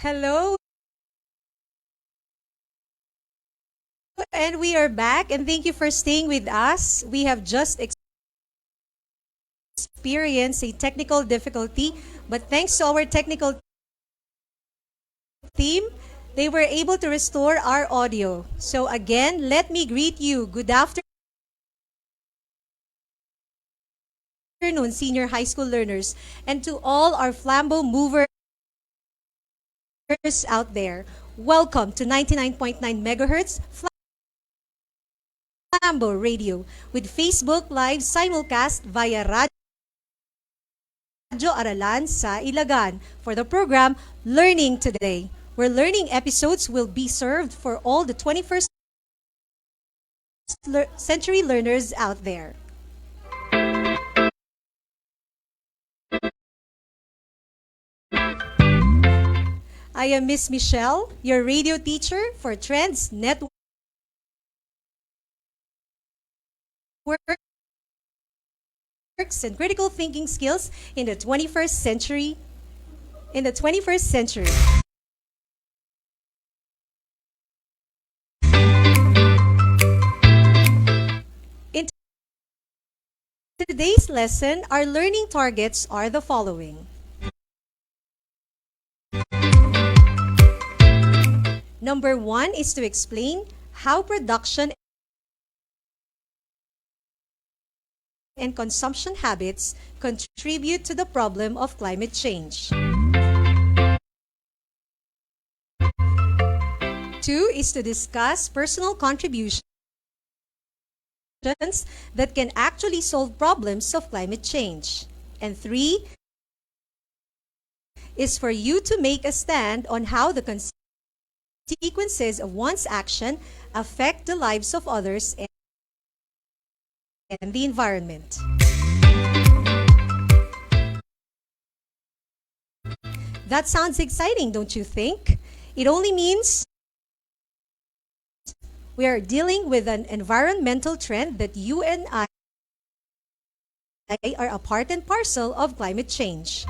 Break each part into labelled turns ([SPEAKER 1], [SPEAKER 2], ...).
[SPEAKER 1] Hello, and we are back, and thank you for staying with us. We have just experienced a technical difficulty, but thanks to our technical team, they were able to restore our audio. So, again, let me greet you. Good afternoon, senior high school learners, and to all our Flambo movers out there. Welcome to 99.9 megahertz Flambo Radio with Facebook Live simulcast via Radyo Aralan sa Ilagan for the program Learning Today, where learning episodes will be served for all the 21st century learners out there. I am Miss Michelle, your radio teacher for Trends Networks and critical thinking skills in the 21st century. In the 21st century. In today's lesson, our learning targets are the following. Number 1 is to explain how production and consumption habits contribute to the problem of climate change. 2 is to discuss personal contributions that can actually solve problems of climate change. And 3 is for you to make a stand on how the consequences of one's action affect the lives of others and the environment. That sounds exciting, don't you think? It only means we are dealing with an environmental trend that you and I are a part and parcel of climate change.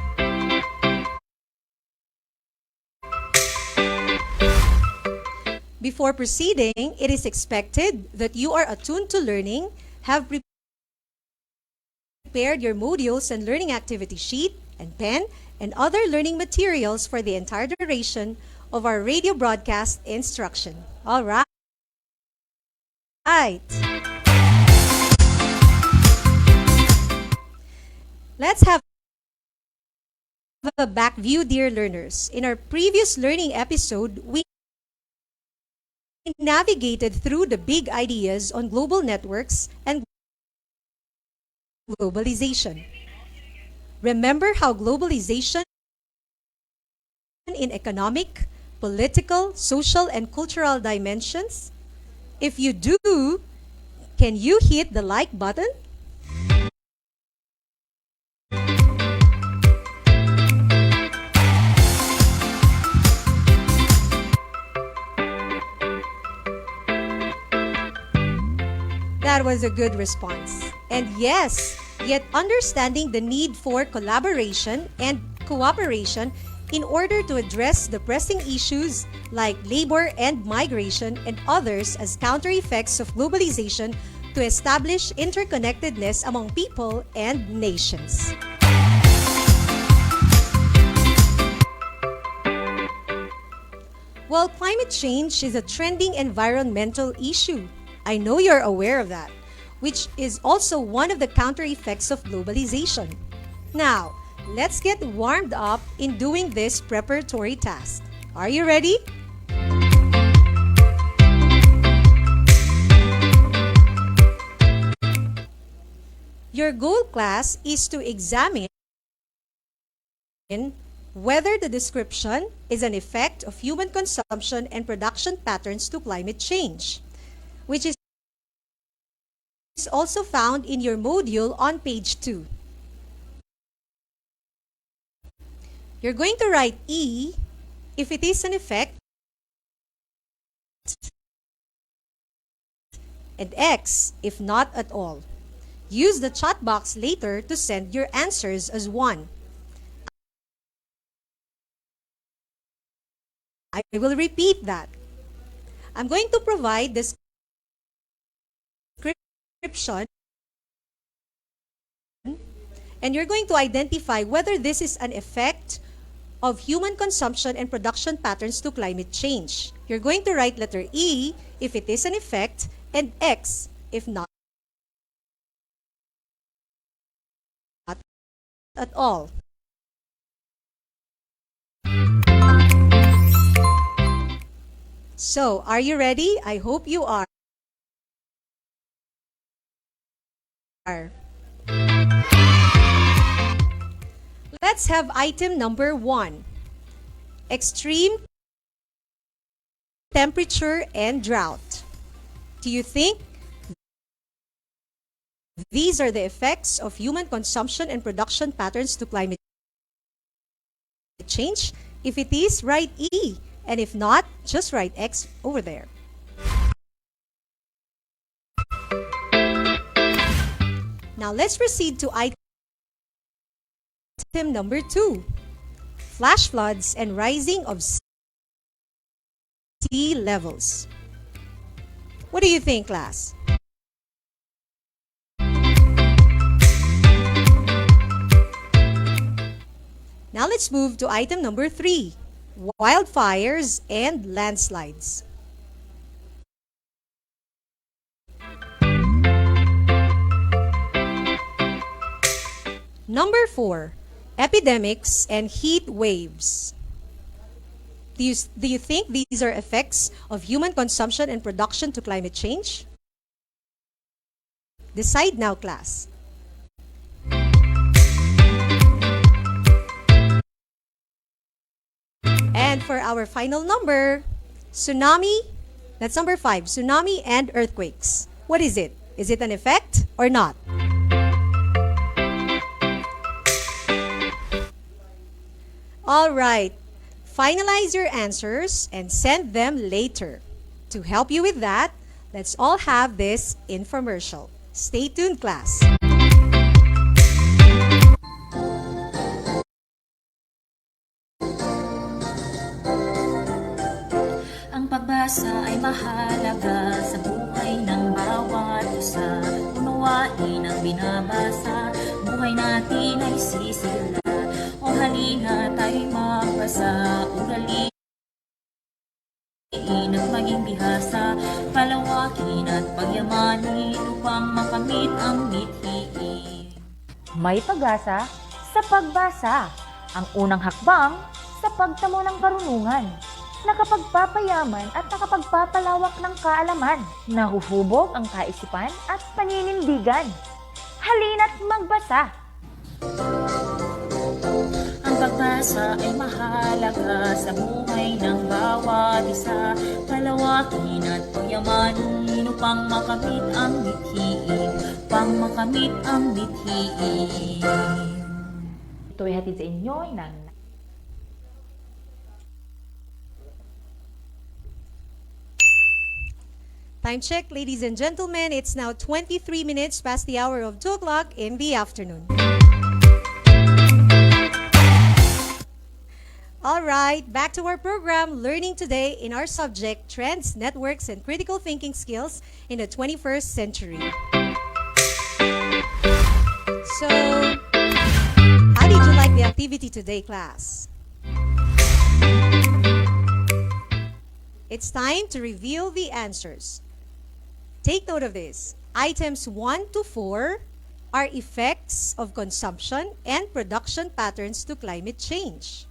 [SPEAKER 1] Before proceeding, it is expected that you are attuned to learning, have prepared your modules and learning activity sheet and pen and other learning materials for the entire duration of our radio broadcast instruction. All right. Let's have a back view, dear learners. In our previous learning episode, we navigated through the big ideas on global networks and globalization. Remember how globalization in economic, political, social, and cultural dimensions? If you do, can you hit the like button? That was a good response. And yes, yet understanding the need for collaboration and cooperation in order to address the pressing issues like labor and migration and others as counter effects of globalization to establish interconnectedness among people and nations. Well, climate change is a trending environmental issue. I know you're aware of that, which is also one of the counter effects of globalization. Now, let's get warmed up in doing this preparatory task. Are you ready? Your goal, class, is to examine whether the description is an effect of human consumption and production patterns to climate change, which is also found in your module on page 2. You're going to write E if it is an effect and X if not at all. Use the chat box later to send your answers as one. I will repeat that. I'm going to provide the description, and you're going to identify whether this is an effect of human consumption and production patterns to climate change. You're going to write letter E if it is an effect and X if not at all. So, are you ready? I hope you are. Let's have item number 1. Extreme temperature and drought. Do you think these are the effects of human consumption and production patterns to climate change? If it is, write E. And if not, just write X over there. Now let's proceed to item number 2. Flash floods and rising of sea levels. What do you think, class? Now let's move to item number 3. Wildfires and landslides. Number 4, epidemics and heat waves. Do you think these are effects of human consumption and production to climate change? Decide now, class. And for our final number, tsunami, that's number 5, tsunami and earthquakes. What is it? Is it an effect or not? All right, finalize your answers and send them later. To help you with that, let's all have this infomercial. Stay tuned, class.
[SPEAKER 2] Ang pagbasa ay mahalaga sa buhay ng bawat isa. Unawain ang binabasa, buhay natin ay sisigla. O halina tayo'y magbasa, ugaliin at maging bihasa, palawakin at pagyamanin upang makamit ang mithiin.
[SPEAKER 3] May pag-asa sa pagbasa, ang unang hakbang sa pagtamo ng karunungan, nakapagpapayaman at nakapagpapalawak ng kaalaman, nahuhubog ang kaisipan at paninindigan. Halina't magbasa!
[SPEAKER 2] Ang pagbasa ay mahalaga sa buhay ng bawat isa. Palawakin at pagyamanin upang makamit ang bithiin. Upang makamit ang bithiin.
[SPEAKER 3] Ito ay hatid sa inyo ng
[SPEAKER 1] Time check, ladies and gentlemen. It's now 23 minutes past the hour of 2 o'clock in the afternoon. All right, back to our program, learning today in our subject, Trends, Networks, and Critical Thinking Skills in the 21st Century. So, how did you like the activity today, class? It's time to reveal the answers. Take note of this. Items 1 to 4 are effects of consumption and production patterns to climate change.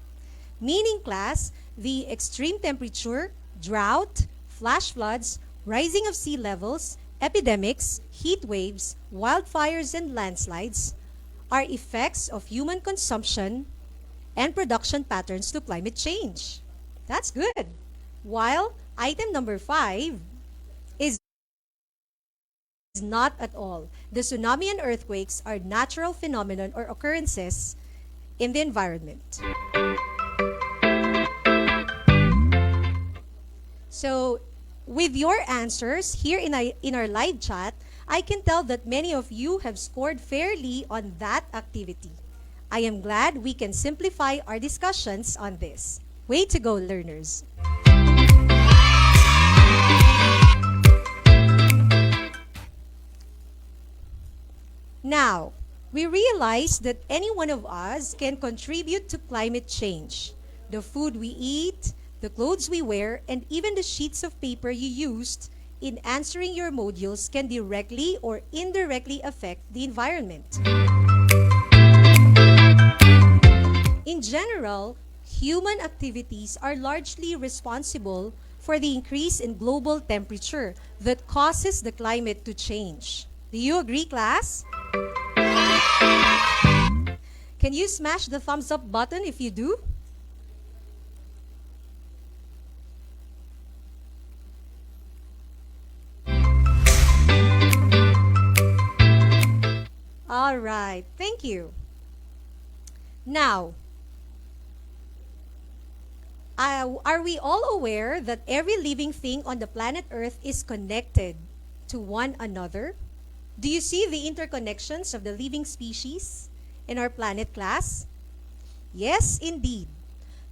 [SPEAKER 1] Meaning, class, the extreme temperature, drought, flash floods, rising of sea levels, epidemics, heat waves, wildfires, and landslides are effects of human consumption and production patterns to climate change. That's good. While item number 5 is not at all. The tsunami and earthquakes are natural phenomenon or occurrences in the environment. So, with your answers here in our live chat, I can tell that many of you have scored fairly on that activity. I am glad we can simplify our discussions on this. Way to go, learners! Now, we realize that any one of us can contribute to climate change. The food we eat, the clothes we wear, and even the sheets of paper you used in answering your modules can directly or indirectly affect the environment. In general, human activities are largely responsible for the increase in global temperature that causes the climate to change. Do you agree, class? Can you smash the thumbs up button if you do? All right, thank you. Now, are we all aware that every living thing on the planet Earth is connected to one another? Do you see the interconnections of the living species in our planet, class? Yes, indeed.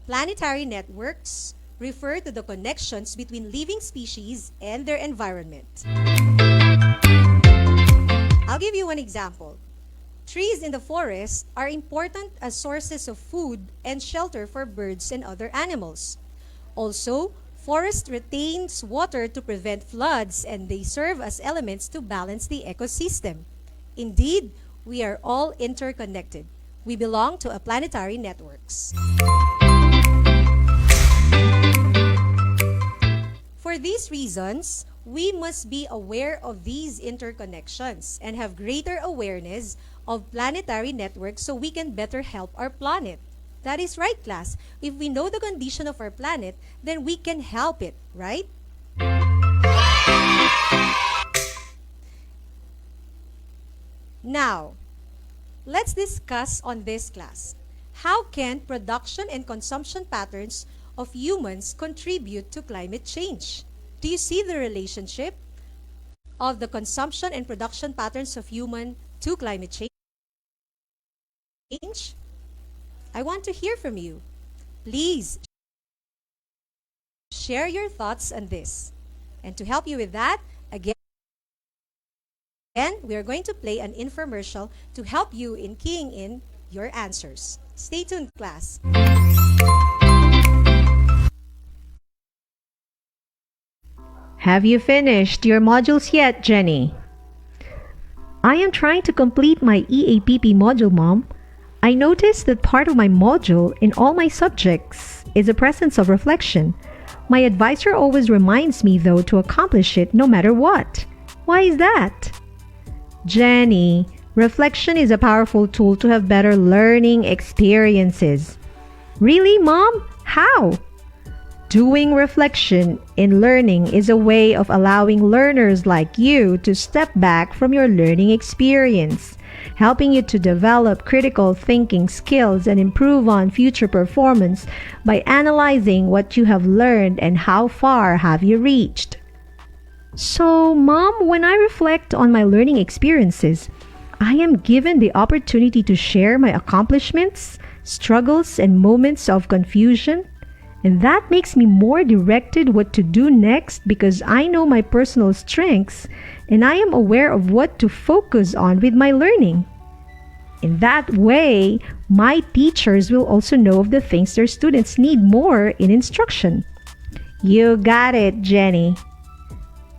[SPEAKER 1] Planetary networks refer to the connections between living species and their environment. I'll give you one example. Trees in the forest are important as sources of food and shelter for birds and other animals. Also, forest retains water to prevent floods, and they serve as elements to balance the ecosystem. Indeed, we are all interconnected. We belong to a planetary networks. For these reasons, we must be aware of these interconnections and have greater awareness of planetary networks so we can better help our planet. That is right, class. If we know the condition of our planet, then we can help it, right? Now, let's discuss on this, class. How can production and consumption patterns of humans contribute to climate change? Do you see the relationship of the consumption and production patterns of human to climate change? I want to hear from you. Please share your thoughts on this. And to help you with that, again, we are going to play an infomercial to help you in keying in your answers. Stay tuned, class.
[SPEAKER 4] Have you finished your modules yet, Jenny? I am trying to complete my EAPP module, Mom. I noticed that part of my module in all my subjects is a presence of reflection. My advisor always reminds me, though, to accomplish it no matter what. Why is that? Jenny, reflection is a powerful tool to have better learning experiences. Really, Mom? How? Doing reflection in learning is a way of allowing learners like you to step back from your learning experience, helping you to develop critical thinking skills and improve on future performance by analyzing what you have learned and how far have you reached. So, Mom, when I reflect on my learning experiences, I am given the opportunity to share my accomplishments, struggles, and moments of confusion. And that makes me more directed what to do next because I know my personal strengths and I am aware of what to focus on with my learning. In that way, my teachers will also know of the things their students need more in instruction. You got it, Jenny.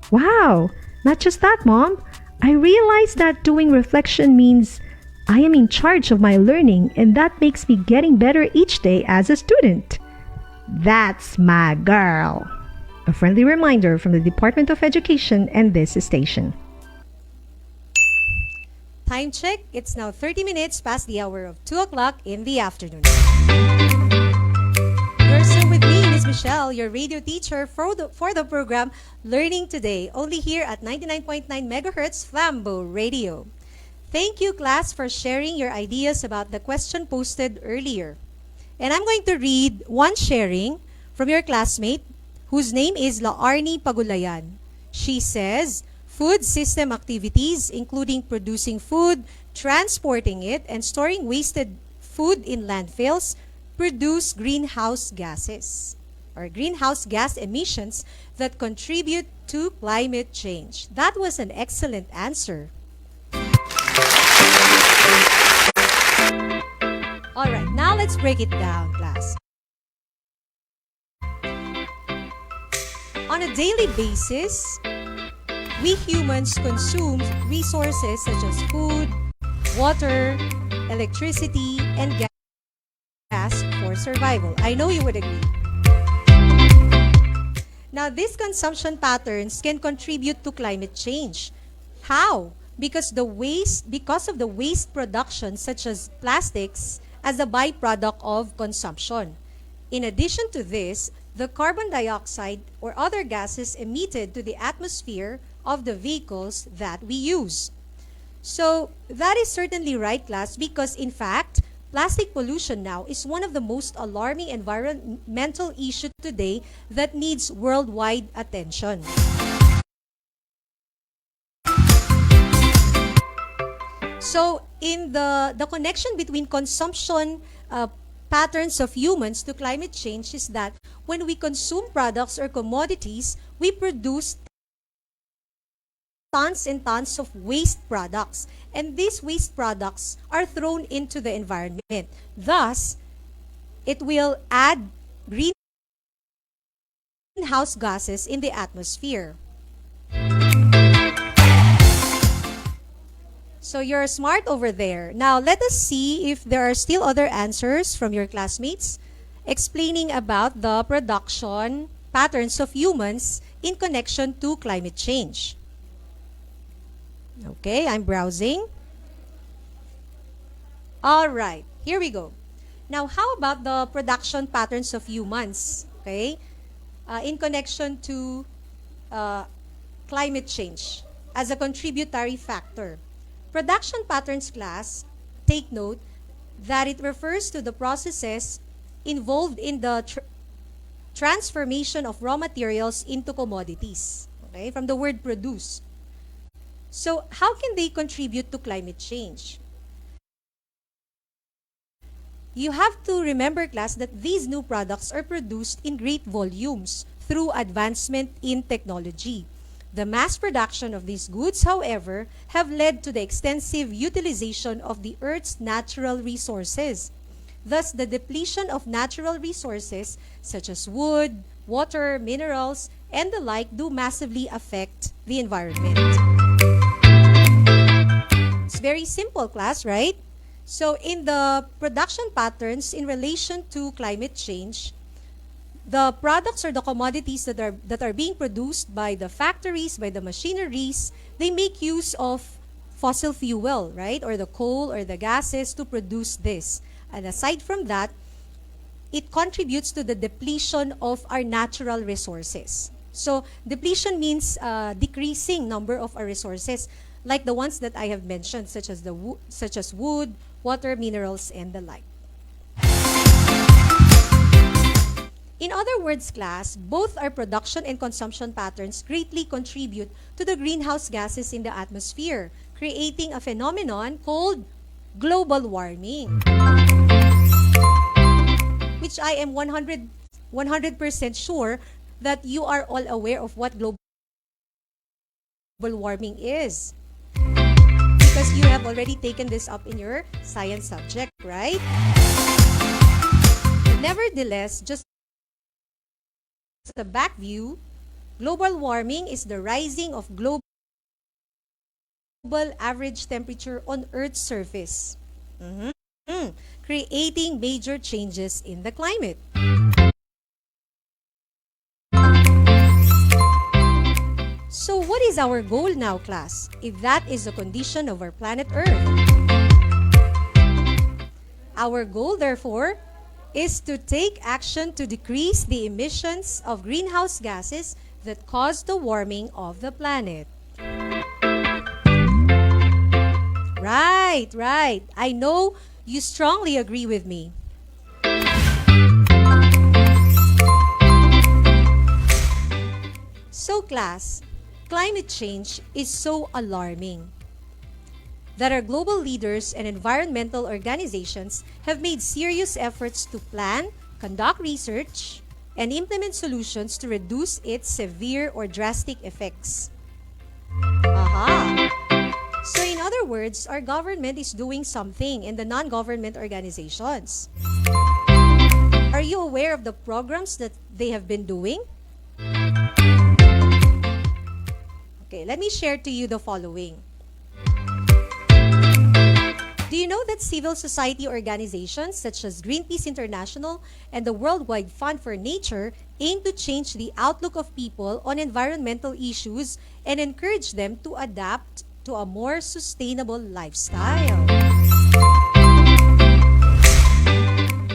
[SPEAKER 4] Wow, not just that, Mom. I realized that doing reflection means I am in charge of my learning and that makes me getting better each day as a student. That's my girl. A friendly reminder from the Department of Education and this station.
[SPEAKER 1] Time check, it's now 30 minutes past the hour of 2 o'clock in the afternoon. You're still with me, Miss Michelle, your radio teacher for the program Learning Today, only here at 99.9 megahertz Flambeau Radio. Thank you, class, for sharing your ideas about the question posted earlier. And I'm going to read one sharing from your classmate whose name is Laarni Pagulayan. She says, food system activities, including producing food, transporting it, and storing wasted food in landfills, produce greenhouse gases or greenhouse gas emissions that contribute to climate change. That was an excellent answer. let's break it down, class. On a daily basis, we humans consume resources such as food, water, electricity, and gas for survival. I know you would agree. Now, these consumption patterns can contribute to climate change. How? Because of the waste production such as plastics as a byproduct of consumption. In addition to this, the carbon dioxide or other gases emitted to the atmosphere of the vehicles that we use. So that is certainly right, class, because in fact, plastic pollution now is one of the most alarming environmental issues today that needs worldwide attention. So in the connection between consumption patterns of humans to climate change is that when we consume products or commodities, we produce tons and tons of waste products. And these waste products are thrown into the environment. Thus, it will add greenhouse gases in the atmosphere. So you're smart over there. Now, let us see if there are still other answers from your classmates explaining about the production patterns of humans in connection to climate change. Okay, I'm browsing. All right, here we go. Now, how about the production patterns of humans, okay, in connection to climate change as a contributory factor? Production patterns, class, take note that it refers to the processes involved in the transformation of raw materials into commodities, okay, from the word produce. So, how can they contribute to climate change? You have to remember, class, that these new products are produced in great volumes through advancement in technology. The mass production of these goods, however, have led to the extensive utilization of the Earth's natural resources. Thus, the depletion of natural resources such as wood, water, minerals, and the like do massively affect the environment. It's very simple, class, right? So, in the production patterns in relation to climate change, the products or the commodities that are being produced by the factories, by the machineries, they make use of fossil fuel, right? Or the coal or the gases to produce this. And aside from that, it contributes to the depletion of our natural resources. So depletion means decreasing number of our resources, like the ones that I have mentioned, such as wood, water, minerals, and the like. In other words, class, both our production and consumption patterns greatly contribute to the greenhouse gases in the atmosphere, creating a phenomenon called global warming, which I am 100% sure that you are all aware of what global warming is, because you have already taken this up in your science subject, right? Nevertheless, just the back view, global warming is the rising of global average temperature on Earth's surface, creating major changes in the climate. So what is our goal now, class, if that is the condition of our planet Earth? Our goal, therefore, is to take action to decrease the emissions of greenhouse gases that cause the warming of the planet. Right, right. I know you strongly agree with me. So, class, climate change is so alarming that our global leaders and environmental organizations have made serious efforts to plan, conduct research, and implement solutions to reduce its severe or drastic effects. So in other other words, our government is doing something in the non-government organizations. Are you aware of the programs that they have been doing? Okay, let me share to you the following. Do you know that civil society organizations such as Greenpeace International and the Worldwide Fund for Nature aim to change the outlook of people on environmental issues and encourage them to adapt to a more sustainable lifestyle?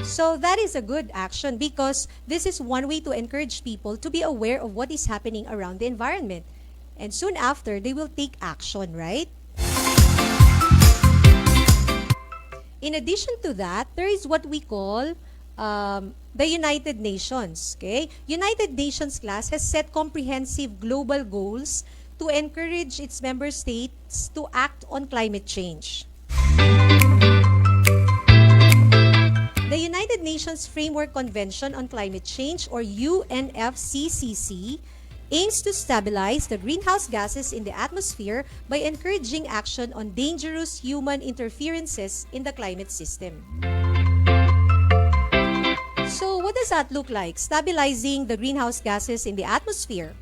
[SPEAKER 1] So that is a good action because this is one way to encourage people to be aware of what is happening around the environment. And soon after, they will take action, right? In addition to that, there is what we call the United Nations. Okay? United Nations class has set comprehensive global goals to encourage its member states to act on climate change. The United Nations Framework Convention on Climate Change, or UNFCCC, aims to stabilize the greenhouse gases in the atmosphere by encouraging action on dangerous human interferences in the climate system. So what does that look like? Stabilizing the greenhouse gases in the atmosphere.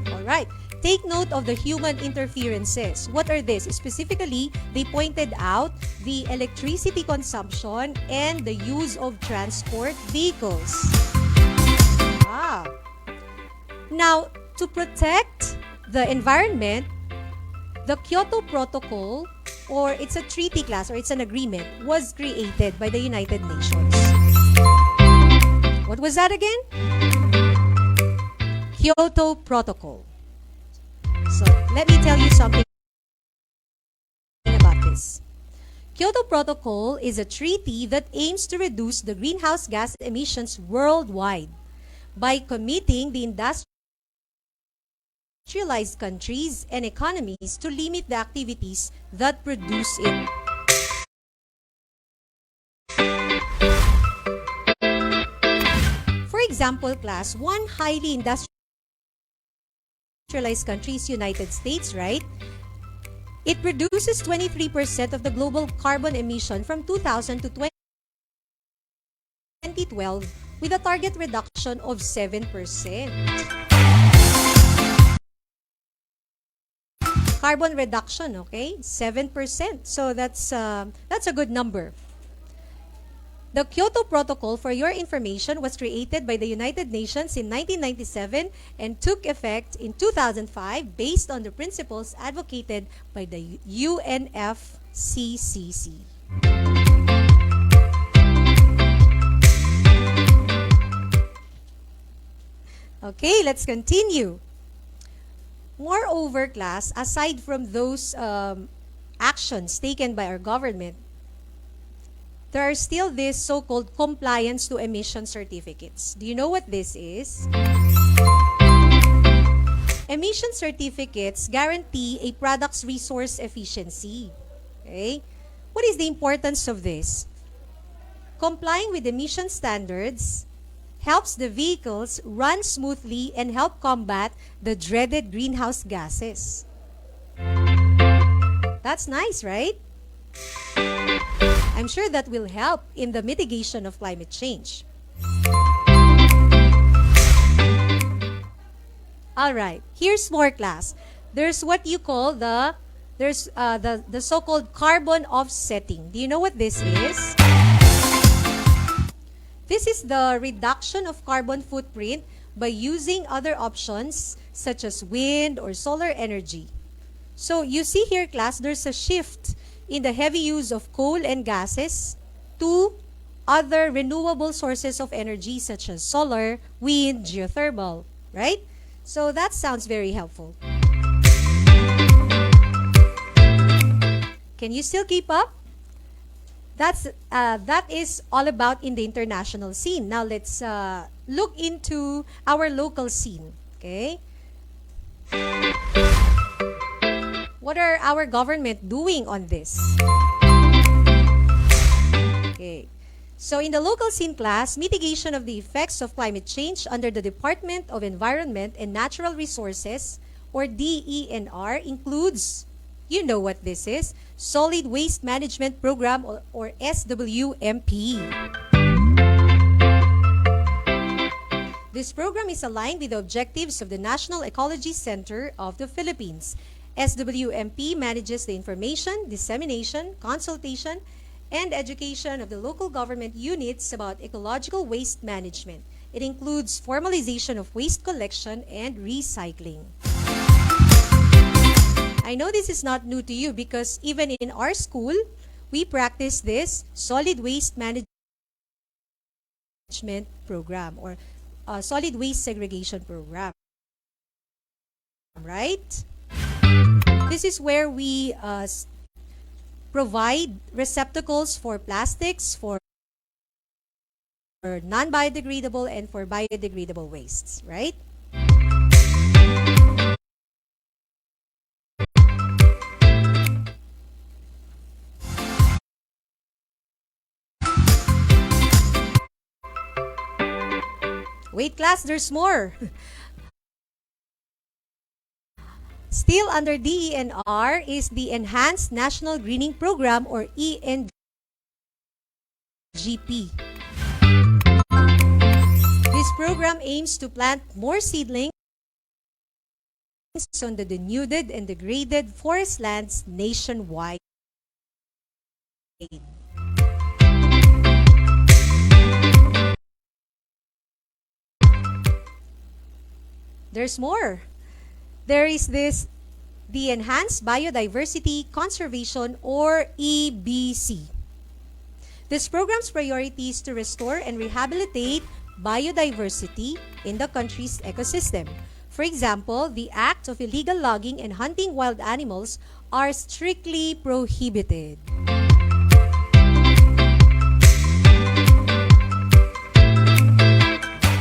[SPEAKER 1] All right. Take note of the human interferences. What are these? Specifically, they pointed out the electricity consumption and the use of transport vehicles. Now, to protect the environment, the Kyoto Protocol, or it's a treaty class or it's an agreement, was created by the United Nations. What was that again? Kyoto Protocol. So, let me tell you something about this. Kyoto Protocol is a treaty that aims to reduce the greenhouse gas emissions worldwide by committing the industrialized countries and economies to limit the activities that produce it. For example, class, one highly industrialized country is United States, right? It produces 23% of the global carbon emission from 2000 to 2012 with a target reduction of 7%. Carbon reduction, okay? 7%. So that's a good number. The Kyoto Protocol, for your information, was created by the United Nations in 1997 and took effect in 2005 based on the principles advocated by the UNFCCC. Okay, let's continue. Moreover, class, aside from those actions taken by our government, there are still these so-called compliance to emission certificates. Do you know what this is? Emission certificates guarantee a product's resource efficiency. Okay? What is the importance of this? Complying with emission standards helps the vehicles run smoothly and help combat the dreaded greenhouse gases. That's nice, right? I'm sure that will help in the mitigation of climate change. All right, here's more, class. There's what you call the so-called carbon offsetting. Do you know what this is? This is the reduction of carbon footprint by using other options such as wind or solar energy. So you see here, class, there's a shift in the heavy use of coal and gases to other renewable sources of energy such as solar, wind, geothermal, right? So that sounds very helpful. Can you still keep up? That is all about in the international scene. Now let's look into our local scene, okay? What are our government doing on this? Okay. So in the local scene, class, mitigation of the effects of climate change under the Department of Environment and Natural Resources or DENR includes, you know what this is, Solid Waste Management Program or SWMP. This program is aligned with the objectives of the National Ecology Center of the Philippines. SWMP manages the information, dissemination, consultation, and education of the local government units about ecological waste management. It includes formalization of waste collection and recycling. I know this is not new to you because even in our school, we practice this solid waste management program or solid waste segregation program, right? This is where we provide receptacles for plastics, for non-biodegradable and for biodegradable wastes, right? Wait, class, there's more. Still under DENR is the Enhanced National Greening Program or ENGP. This program aims to plant more seedlings on the denuded and degraded forest lands nationwide. There's more. There is the Enhanced Biodiversity Conservation or EBC. This program's priority is to restore and rehabilitate biodiversity in the country's ecosystem. For example, the act of illegal logging and hunting wild animals are strictly prohibited.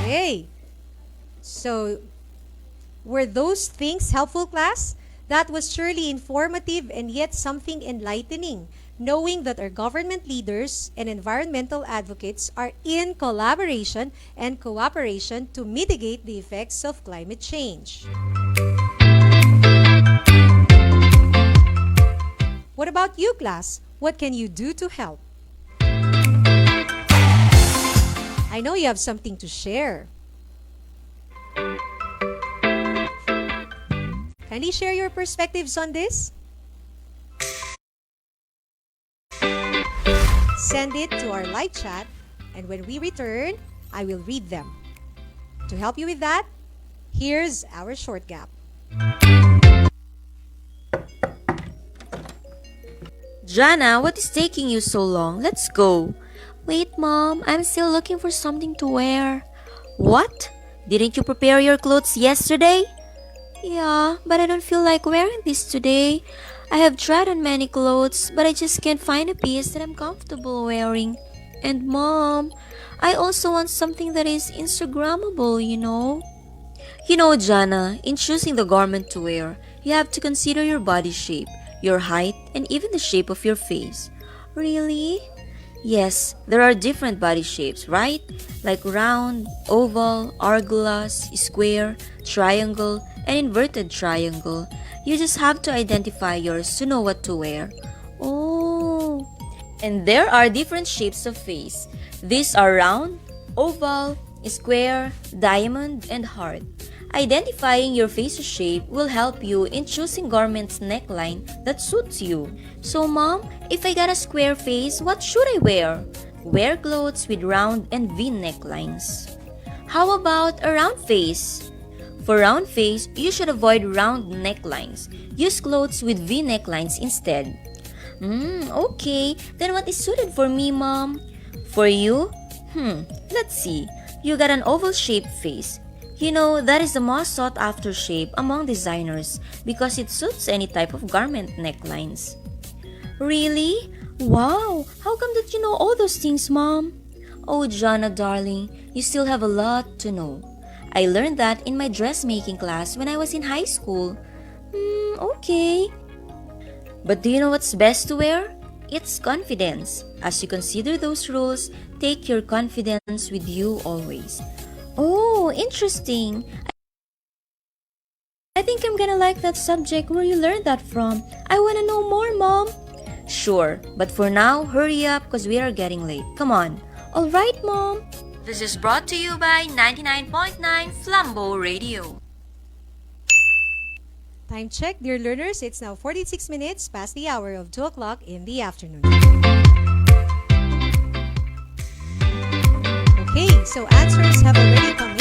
[SPEAKER 1] Okay, so were those things helpful, class? That was surely informative and yet something enlightening, knowing that our government leaders and environmental advocates are in collaboration and cooperation to mitigate the effects of climate change. What about you, class? What can you do to help? I know you have something to share. Kindly share your perspectives on this. Send it to our live chat, and when we return, I will read them. To help you with that, here's our short gap.
[SPEAKER 5] Jana, what is taking you so long? Let's go. Wait, Mom, I'm still looking for something to wear. What? Didn't you prepare your clothes yesterday? Yeah, but I don't feel like wearing this today. I have tried on many clothes, but I just can't find a piece that I'm comfortable wearing. And Mom, I also want something that is Instagrammable, you know. You know, Jana, in choosing the garment to wear, you have to consider your body shape, your height, and even the shape of your face. Really? Yes, there are different body shapes, right? Like round, oval, hourglass, square, triangle, and inverted triangle. You just have to identify yours to know what to wear. Oh. And there are different shapes of face. These are round, oval, square, diamond, and heart. Identifying your face shape will help you in choosing garment's neckline that suits you. So Mom, if I got a square face, what should I wear? Wear clothes with round and V necklines. How about a round face? For round face, you should avoid round necklines. Use clothes with V necklines instead. Okay. Then what is suited for me, Mom? For you? Let's see. You got an oval-shaped face. You know, that is the most sought-after shape among designers because it suits any type of garment necklines. Really? Wow! How come that you know all those things, Mom? Oh, Jana, darling, you still have a lot to know. I learned that in my dressmaking class when I was in high school. Okay. But do you know what's best to wear? It's confidence. As you consider those rules, take your confidence with you always. Oh, interesting. I think I'm gonna like that subject. Where you learned that from? I wanna know more, Mom. Sure, but for now, hurry up because we are getting late. Come on. All right, Mom. This is brought to you by 99.9 Flambeau Radio.
[SPEAKER 1] Time check, dear learners. It's now 46 minutes past the hour of 2 o'clock in the afternoon. Okay, so answers have already come in.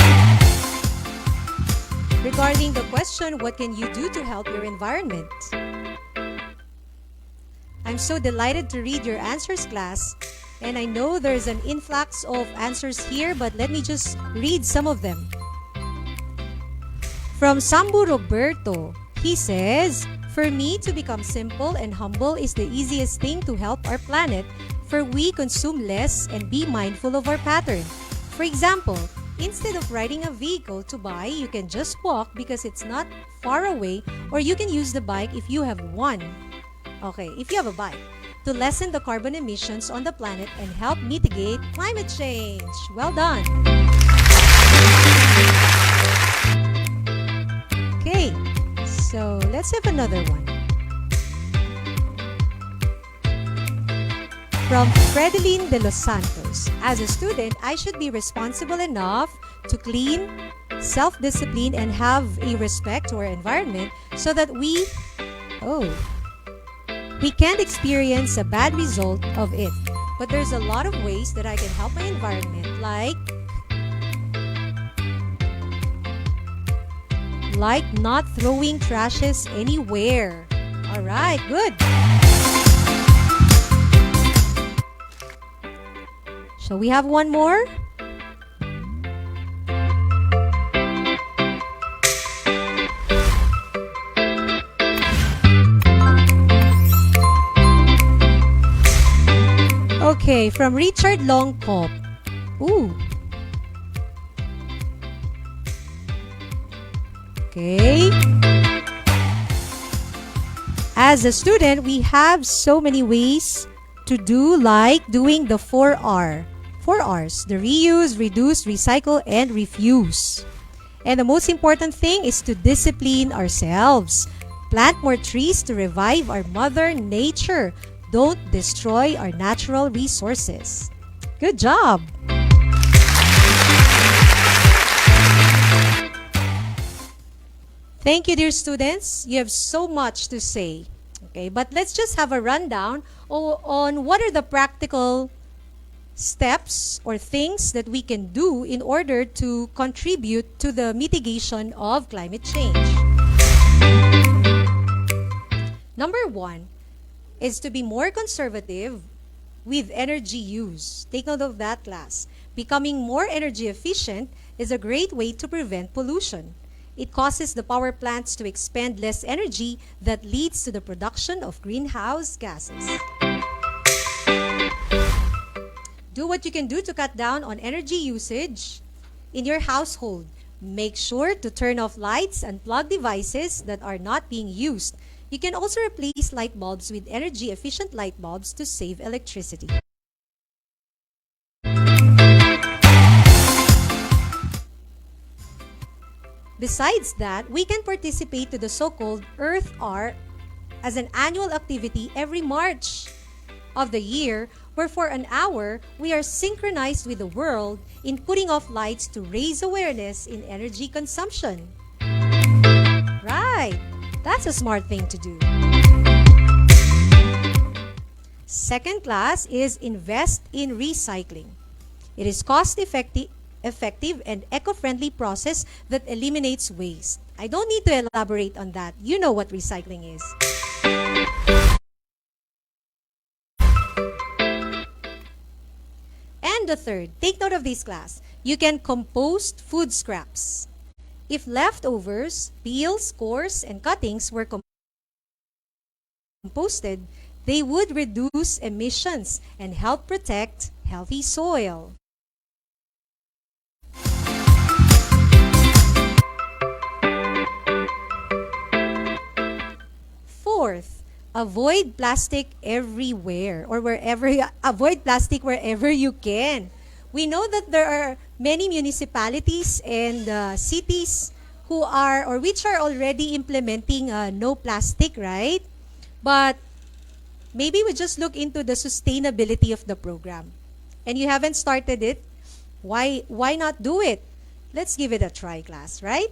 [SPEAKER 1] Regarding the question, what can you do to help your environment? I'm so delighted to read your answers, class. And I know there's an influx of answers here, but let me just read some of them. From Sambu Roberto, he says, "For me, to become simple and humble is the easiest thing to help our planet, for we consume less and be mindful of our pattern. For example, instead of riding a vehicle to buy, you can just walk because it's not far away, or you can use the bike if you have one." Okay, if you have a bike, to lessen the carbon emissions on the planet and help mitigate climate change. Well done. Okay, so let's have another one. From Fredeline de Los Santos, "As a student, I should be responsible enough to clean, self-discipline, and have a respect to our environment so that we can't experience a bad result of it. But there's a lot of ways that I can help my environment, like not throwing trashes anywhere." All right, good. So we have one more. Okay, from Richard Longcop. Ooh. Okay. As a student, we have so many ways to do, like doing the 4R. 4 R's, the reuse, reduce, recycle, and refuse. And the most important thing is to discipline ourselves. Plant more trees to revive our mother nature. Don't destroy our natural resources. Good job! Thank you, dear students. You have so much to say. Okay, but let's just have a rundown on what are the practical steps or things that we can do in order to contribute to the mitigation of climate change. Number 1 is to be more conservative with energy use. Take note of that, class. Becoming more energy efficient is a great way to prevent pollution. It causes the power plants to expend less energy that leads to the production of greenhouse gases. Do what you can do to cut down on energy usage in your household. Make sure to turn off lights and plug devices that are not being used. You can also replace light bulbs with energy-efficient light bulbs to save electricity. Besides that, we can participate to the so-called Earth Hour as an annual activity every March of the year, where for an hour, we are synchronized with the world in putting off lights to raise awareness in energy consumption. Right! That's a smart thing to do. Second, class, is invest in recycling. It is cost-effective and eco-friendly process that eliminates waste. I don't need to elaborate on that. You know what recycling is. And the third, take note of this, class. You can compost food scraps. If leftovers, peels, cores, and cuttings were composted, they would reduce emissions and help protect healthy soil. Fourth, avoid plastic everywhere or avoid plastic wherever you can. We know that there are many municipalities and cities who are or which are already implementing no plastic, right? But maybe we just look into the sustainability of the program. And you haven't started it, why not do it? Let's give it a try, class, right?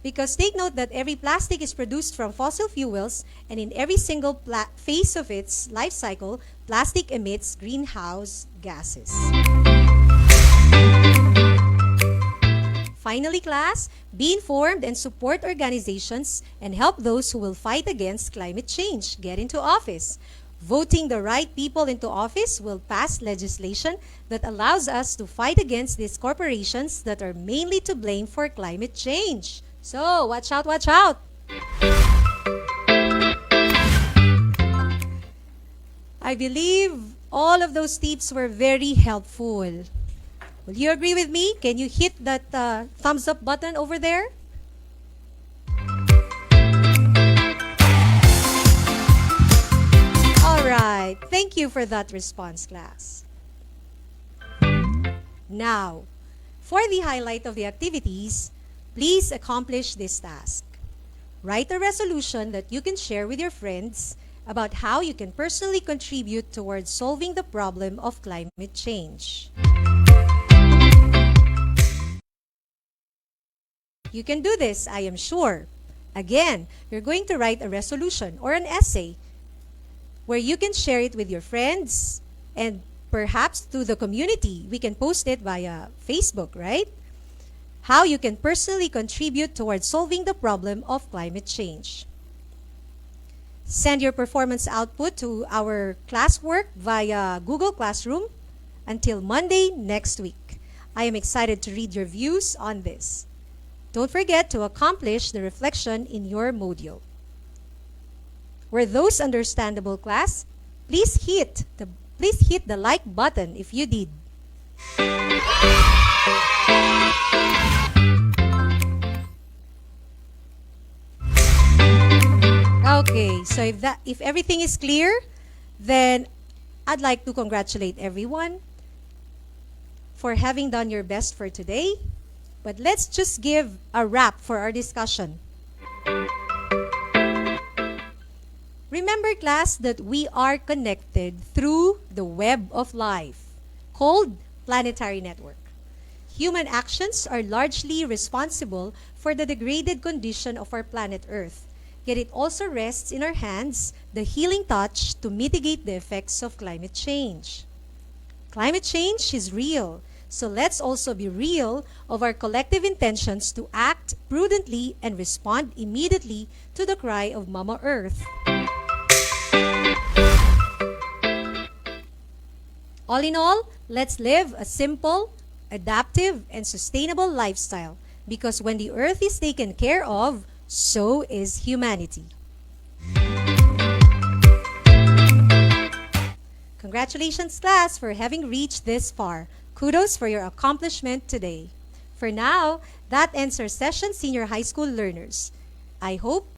[SPEAKER 1] Because take note that every plastic is produced from fossil fuels, and in every single phase of its life cycle, plastic emits greenhouse gases. Finally, class, be informed and support organizations and help those who will fight against climate change get into office. Voting the right people into office will pass legislation that allows us to fight against these corporations that are mainly to blame for climate change. So, watch out, watch out! I believe all of those tips were very helpful. Will you agree with me? Can you hit that thumbs up button over there? Alright, thank you for that response, class. Now, for the highlight of the activities, please accomplish this task. Write a resolution that you can share with your friends about how you can personally contribute towards solving the problem of climate change. You can do this, I am sure. Again, you're going to write a resolution or an essay where you can share it with your friends and perhaps to the community. We can post it via Facebook, right? How you can personally contribute towards solving the problem of climate change. Send your performance output to our classwork via Google Classroom until Monday next week. I am excited to read your views on this. Don't forget to accomplish the reflection in your module. Were those understandable, class? Please hit the like button if you did. Okay, so if everything is clear, then I'd like to congratulate everyone for having done your best for today. But let's just give a wrap for our discussion. Remember, class, that we are connected through the web of life called Planetary Network. Human actions are largely responsible for the degraded condition of our planet Earth, yet it also rests in our hands the healing touch to mitigate the effects of climate change. Climate change is real, so let's also be real of our collective intentions to act prudently and respond immediately to the cry of Mama Earth. All in all, let's live a simple, adaptive, and sustainable lifestyle, because when the Earth is taken care of, so is humanity. Congratulations, class, for having reached this far. Kudos for your accomplishment today. For now, that ends our session, senior high school learners. I hope